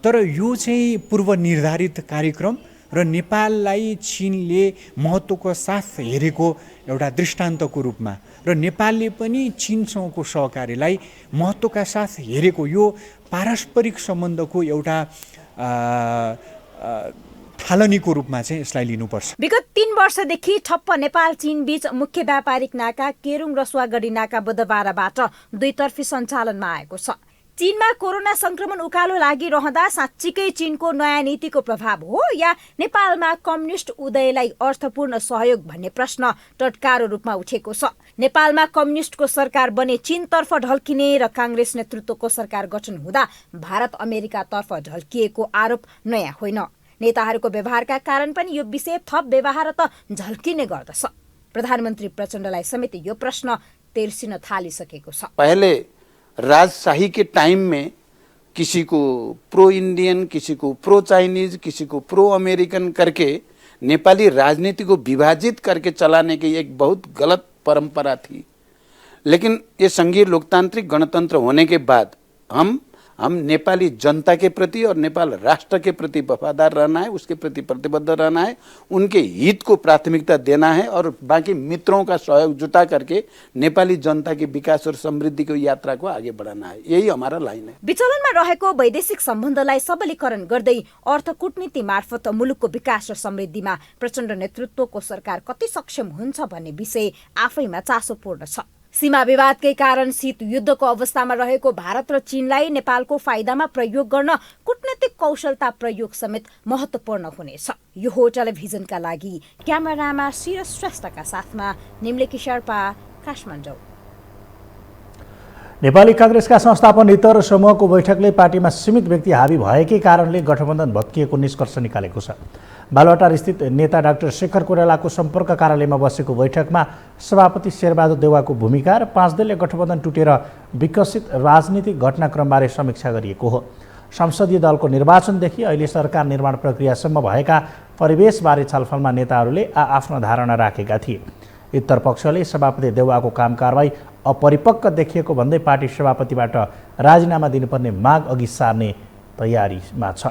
तर यो चाहिँ पूर्व निर्धारित कार्यक्रम र नेपाललाई चीनले महत्त्वको साथ हेरेको एउटा दृष्टान्तको रूपमा र नेपालले पनि चीनसँगको सहकार्यलाई महत्त्वका साथ हेरेको यो पारस्परिक सम्बन्धको एउटा थालनीको रूपमा चाहिँ यसलाई लिनुपर्छ। विगत 3 वर्षदेखि ठप्प नेपाल चीन बीच मुख्य व्यापारिक नाका केरुङ रसुवागढी नाका बुधबारबाट दुईतर्फी सञ्चालनमा आएको छ। चीनमा कोरोना संक्रमण उकालो लागिरहँदा साँच्चीकै चीनको नयाँ नीतिको प्रभाव हो या नेपालमा कम्युनिस्ट उदयलाई अर्थपूर्ण सहयोग भन्ने प्रश्न टटकारो रूपमा उठेको छ। नेपालमा कम्युनिस्टको सरकार बने चीनतर्फ ढल्किने र कांग्रेस नेतृत्वको सरकार गठन हुँदा भारत अमेरिकातर्फ ढल्किएको आरोप नयाँ होइन। नेताहरूको व्यवहारका कारण पनि यो विषय थप व्यवहार त झल्किने गर्दछ। प्रधानमन्त्री प्रचण्डलाई समेत यो प्रश्न तेर्सिन थालिसकेको छ। पहले राजशाही के टाइम में किसी को प्रो इंडियन, किसी को प्रो चाइनीज, किसी को प्रो अमेरिकन करके नेपाली राजनीति को विभाजित करके चलाने की एक बहुत गलत परंपरा थी। लेकिन ये संघीय लोकतांत्रिक गणतंत्र होने के बाद हम नेपाली जनता के प्रति और नेपाल राष्ट्र के प्रति वफादार रहना है, उसके प्रति प्रतिबद्ध रहना है, उनके हित को प्राथमिकता देना है और बाकी मित्रों का सहयोग जुटा करके नेपाली जनता के विकास और समृद्धि को यात्रा को आगे बढ़ाना है। यही हमारा लाइन है। विचलनमा रहेको वैदेशिक सम्बन्धलाई सबलीकरण गर्दै अर्थ कूटनीति मार्फत मुलुकको विकास र समृद्धिमा प्रचण्ड नेतृत्वको सरकार कति सक्षम हुन्छ भन्ने विषय आफैमा चासोपूर्ण छ। सीमा विवादकै कारण शीत युद्धको अवस्थामा रहेको भारत र चीनलाई नेपालको फाइदामा प्रयोग गर्न कूटनीतिक कौशलता प्रयोग समेत महत्त्वपूर्ण हुनेछ। यो हो टेलिभिजनका लागि क्यामेरामा सिरस श्रेष्ठका साथमा निम्लेकी शेर्पा, काठमाडौँ। नेपाली कांग्रेसका संस्थापन हितहरू समूहको बैठकले पार्टीमा सीमित व्यक्ति हावी भएकै कारणले गठबन्धन भत्किएको निष्कर्ष निकालेको छ। बालुवाटार स्थित नेता डाक्टर शेखर कोइरालाको सम्पर्क कार्यालयमा बसेको बैठकमा सभापति शेरबहादुर देउवाको भूमिका र 5 दलीय गठबन्धन टुटेर विकसित राजनीतिक घटनाक्रमबारे समीक्षा गरिएको हो। संसदीय दलको निर्वाचनदेखि अहिले सरकार निर्माण प्रक्रियासम्म भएका परिवेशबारे छलफलमा नेताहरूले आफ्ना धारणा राखेका थिए। उत्तर पक्षले सभापति देउवाको काम कारबाही अपरिपक्व देखिएको भन्दै पार्टी सभापतिबाट राजीनामा दिनुपर्ने माग अघि सार्ने तयारीमा छ।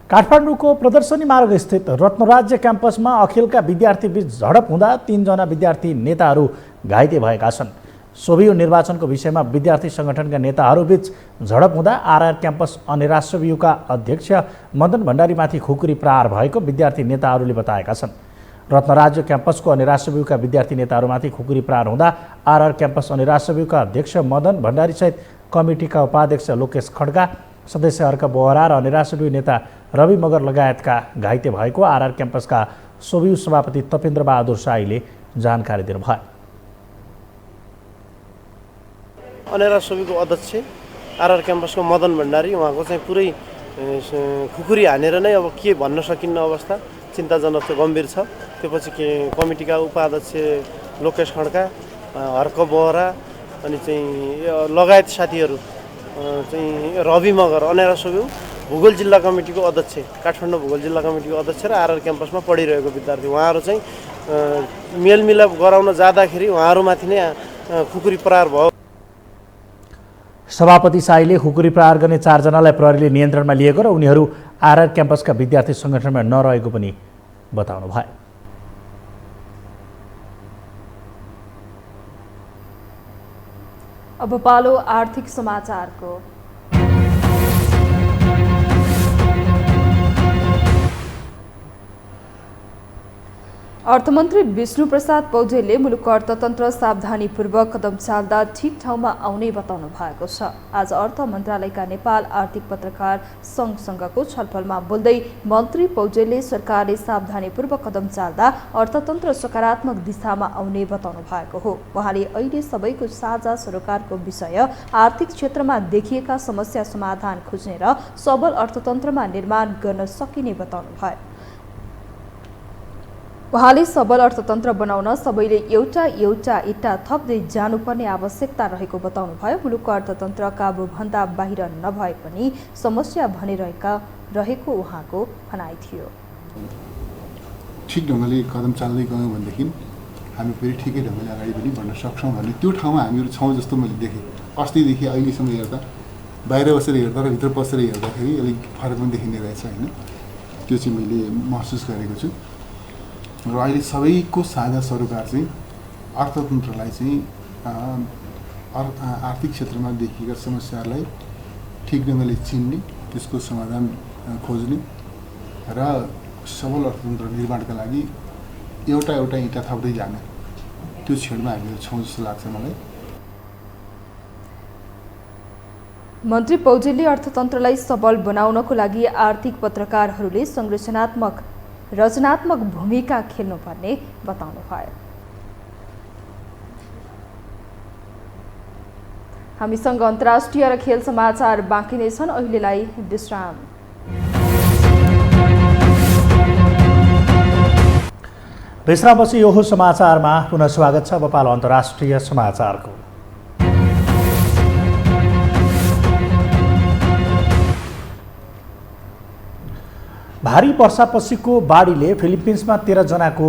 काठमाडौँको प्रदर्शनी मार्ग स्थित रत्नराज्य क्याम्पसमा अखिलका विद्यार्थीबीच झडप हुँदा 3 जना विद्यार्थी नेताहरू घाइते भएका छन्। सोभियो निर्वाचनको विषयमा विद्यार्थी संगठनका नेताहरूबीच झडप हुँदा आरआर क्याम्पस अनिराश्रव्यूका अध्यक्ष मदन भण्डारीमाथि खुकुरी प्रहार भएको विद्यार्थी नेताहरूले बताएका छन्। रत्नराज्य क्याम्पसको अनिराश्रव्यूका विद्यार्थी नेताहरूमाथि खुकुरी प्रहार हुँदा आरआर क्याम्पस अनिराश्रव्यूका अध्यक्ष मदन भण्डारीसहित कमिटीका उपाध्यक्ष लोकेश खड्का, सदस्य अर्क बोहरा र अनिराश्रव्यू नेता रवि मगर लगायतका घाइते भएको आरआर क्याम्पसका सोभियू सभापति तपेन्द्र बहादुर शाहीले जानकारी दिनुभयो। अनिराश्रव्यूको अध्यक्ष आरआर क्याम्पसको मदन भण्डारी, उहाँको चाहिँ पुरै खुकुरी हानेर नै अब के भन्न सकिन्न अवस्था चिन्ताजनक छ, गम्भीर छ। त्यसपछि कमिटीका उपाध्यक्ष लोकेश खड्का, हर्क बोहरा अनि चाहिँ लगायत साथीहरू चाहिँ रवि मगर अनिराश्रव्यू भूगोल जिल्ला कमिटीको अध्यक्ष, काठमाडौँ भूगोल जिल्ला कमिटीको अध्यक्ष र आरआर क्याम्पसमा पढिरहेको विद्यार्थी, उहाँहरू चाहिँ मेलमिलाप गराउन जाँदाखेरि उहाँहरूमाथि नै खुकुरी प्रहार भयो। सभापति शाहीले खुकुरी प्रहार गर्ने 4 जनालाई प्रहरीले नियन्त्रणमा लिएको र उनीहरू आरआर क्याम्पसका विद्यार्थी संगठनमा नरहेको पनि बताउनु भयो। अब पालो आर्थिक समाचारको। अर्थमन्त्री विष्णु प्रसाद पौडेलले मुलुकको अर्थतन्त्र सावधानीपूर्वक कदम चाल्दा ठिक ठाउँमा आउने बताउनु भएको छ। आज अर्थ मन्त्रालयका नेपाल आर्थिक पत्रकार सङ्घसँगको छलफलमा बोल्दै मन्त्री पौडेलले सरकारले सावधानीपूर्वक कदम चाल्दा अर्थतन्त्र सकारात्मक दिशामा आउने बताउनु भएको हो। उहाँले अहिले सबैको साझा सरोकारको विषय आर्थिक क्षेत्रमा देखिएका समस्या समाधान खोज्ने र सबल अर्थतन्त्रमा निर्माण गर्न सकिने बताउनु भयो। उहाँले सबल अर्थतन्त्र बनाउन सबैले एउटा इट्टा थप्दै जानुपर्ने आवश्यकता रहेको बताउनु भयो। मुलुकको अर्थतन्त्र काबुभन्दा बाहिर नभए पनि समस्या भने रहेको उहाँको भनाइ थियो। ठिक ढङ्गले कदम चाल्दै गयौँ भनेदेखि हामी फेरि ठिकै ढङ्गले अगाडि पनि बढ्न सक्छौँ भन्ने त्यो ठाउँमा हामीहरू छौँ जस्तो मैले देखेँ। अस्तिदेखि अहिलेसम्म हेर्दा बाहिर बसेर हेर्दा र भित्र बसेर हेर्दाखेरि अलिक फरक पनि देखिने रहेछ होइन, त्यो चाहिँ मैले महसुस गरेको छु। र अहिले सबैको साझा सरोकार चाहिँ अर्थतन्त्रलाई चाहिँ आर्थिक क्षेत्रमा देखिएका समस्याहरूलाई ठिक ढङ्गले चिन्ने, त्यसको समाधान खोज्ने र सबल अर्थतन्त्र निर्माणका लागि एउटा इँटा थप्दै जाने, त्यो क्षणमा हामीहरू छौँ जस्तो लाग्छ मलाई। मन्त्री पौडेलले अर्थतन्त्रलाई सबल बनाउनको लागि आर्थिक पत्रकारहरूले रचनात्मक भूमिका खेल्नुपर्ने बताउनुभयो। हामीसँग अन्तर्राष्ट्रिय र खेल समाचार बाँकी नै छन्, अहिलेलाई विश्राम। विश्रामपछि यो समाचारमा पुनः स्वागत छ। अब पालो अन्तर्राष्ट्रिय समाचारको। भारी वर्षापछिको बाढीले फिलिपिन्समा 13 जनाको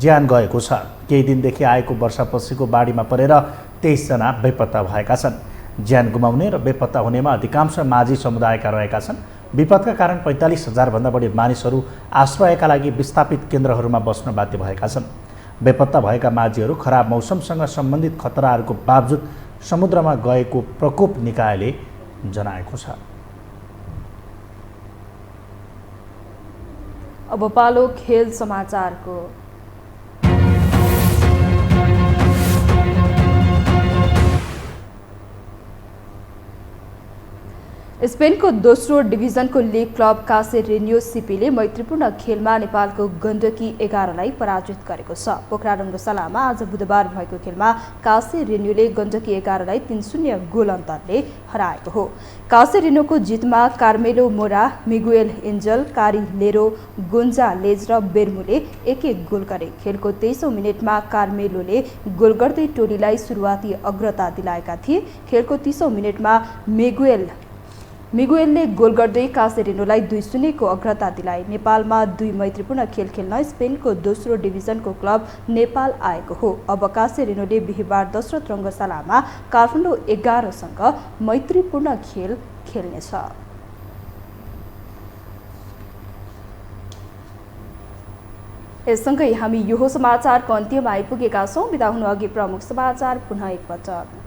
ज्यान गएको छ। केही दिनदेखि आएको वर्षापछिको बाढीमा परेर 23 जना बेपत्ता भएका छन्। ज्यान गुमाउने र बेपत्ता हुनेमा अधिकांश माझी समुदायका रहेका छन्। विपदका कारण 45,000 भन्दा बढी मानिसहरू आश्रयका लागि विस्थापित केन्द्रहरूमा बस्न बाध्य भएका छन्। बेपत्ता भएका माझीहरू खराब मौसमसँग सम्बन्धित खतराहरूको बावजुद समुद्रमा गएको प्रकोप निकायले जनाएको छ। अब पालो खेल समाचारको। स्पेनको दोस्रो डिभिजनको लिग क्लब कासेरेन्यो सिपीले मैत्रीपूर्ण खेलमा नेपालको गण्डकी 11लाई पराजित गरेको छ। पोखरा रङ्गशालामा आज बुधबार भएको खेलमा कासेरेन्योले गण्डकी 11लाई 3-0 गोल अन्तरले हराएको हो। कासेरेन्योको जितमा कार्मेलो मोरा, मिगुएल एन्जल, कारी लेरो, गोन्जालेज र बेर्मुले एक-एक गोल गरे। खेलको 23औं मिनेटमा कार्मेलोले गोल गर्दै टोलीलाई सुरुवाती अग्रता दिलाएका थिए। खेलको 30औं मिनेटमा मिगुएलले गोल गर्दै कासेरेनोलाई 2-0 को अग्रता दिलाए। नेपालमा 2 मैत्रीपूर्ण खेल खेल्न स्पेनको दोस्रो डिभिजनको क्लब नेपाल आएको हो। अब कासेरेनोले बिहिबार दशरथ रङ्गशालामा काठमाडौँ 11 सँग मैत्रीपूर्ण खेल खेल्नेछ। यससँगै हामी यो समाचारको अन्त्यमा आइपुगेका छौँ। बिदा हुनु अघि प्रमुख समाचार पुनः एकपटक।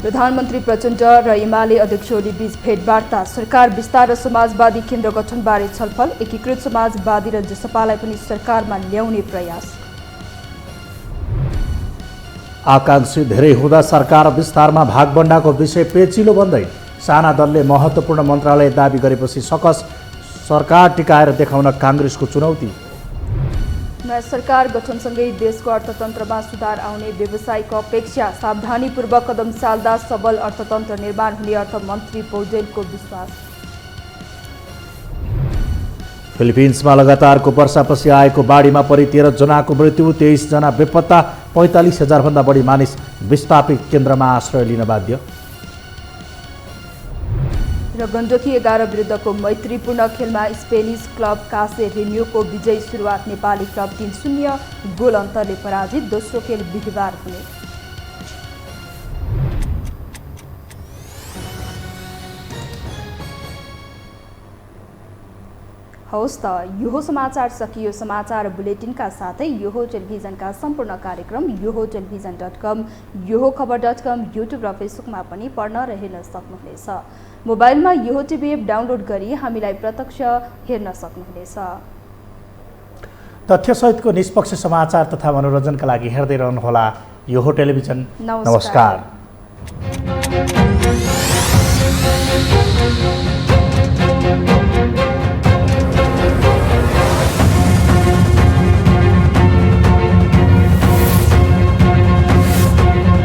प्रधानमन्त्री प्रचण्ड र एमाले अध्यक्ष ओली बीच भेटवार्ता। सरकार विस्तार र समाजवादी केन्द्र गठनबारे छलफल। एकीकृत समाजवादी र जसपालाई पनि सरकारमा ल्याउने प्रयास। आकांक्षी धेरै हुँदा सरकार विस्तारमा भागबण्डाको विषय पेचिलो बन्दै साना दलले महत्त्वपूर्ण मन्त्रालय दाबी गरेपछि सकस सरकार टिकाएर देखाउन काङ्ग्रेसको चुनौती। नयाँ सरकार गठनसँगै देशको अर्थतन्त्रमा सुधार आउने व्यवसायको अपेक्षा। सावधानीपूर्वक कदम चाल्दा सबल अर्थतन्त्र निर्माण हुने अर्थमन्त्री पौडेलको विश्वास। फिलिपिन्समा लगातारको वर्षापछि आएको बाढीमा परि 13 जनाको मृत्यु, 23 जना बेपत्ता, 45,000 भन्दा बढी मानिस विस्थापित केन्द्रमा आश्रय लिन बाध्य। र गण्डकी 11 विरुद्धको मैत्रीपूर्ण खेलमा स्पेनिस क्लब कासेरेन्योको विजयी सुरुवात। नेपाली क्लब 3-0 गोल अन्तरले पराजित। दोस्रो खेल बिहिबार हुने। हवस् त यो समाचार सकियो। समाचार बुलेटिनका साथै यो टेलिभिजनका सम्पूर्ण कार्यक्रम yoho.television.com, yoho.खबर.com, युट्युब र फेसबुकमा पनि पढ्न र हेर्न सक्नुहुनेछ। मोबाइलमा यो टिभी एप डाउनलोड गरी हामीलाई प्रत्यक्ष हेर्न सक्नुहुनेछ। तथ्यसहितको निष्पक्ष समाचार तथा मनोरञ्जनका लागि हेर्दै रहनुहोला यो टेलिभिजन। नमस्कार।